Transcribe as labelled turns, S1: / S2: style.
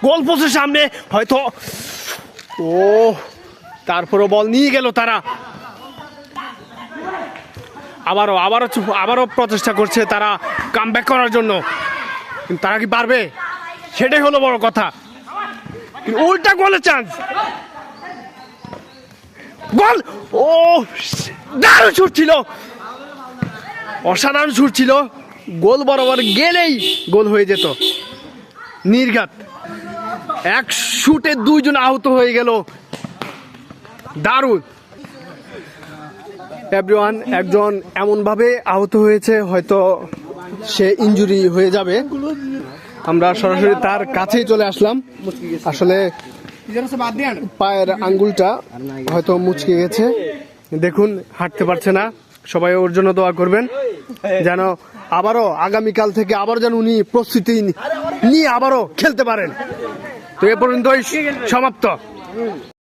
S1: গোল পোস্টের সামনে হয়তো, ও তারপরও বল নিয়ে গেল তারা। আবারও প্রচেষ্টা করছে তারা কামব্যাক করার জন্য, কিন্তু তারা কি পারবে? সেটাই হলো বড় কথা। উল্টা গোলের চান্স, গোল! ও দারুণ শুট ছিল, অসাধারণ শুট ছিল। গোল বরাবর গেলেই গোল হয়ে যেত। নির্ঘাত এক শুটে দুইজন আহত হয়ে গেল, দারুণ। এভরিওয়ান, একজন এমনভাবে আহত হয়েছে হয়তো সে ইনজুরি হয়ে যাবে। আমরা সরাসরি তার কাছেই চলে আসলাম। আসলে পায়ের আঙ্গুলটা হয়তো মুচকে গেছে, দেখুন হাঁটতে পারছে না। সবাই ওর জন্য দোয়া করবেন যেন আবারও আগামীকাল থেকে আবার যেন উনি প্রস্তুতি নিয়ে আবারও খেলতে পারেন। তো এ পর্যন্তই সমাপ্ত।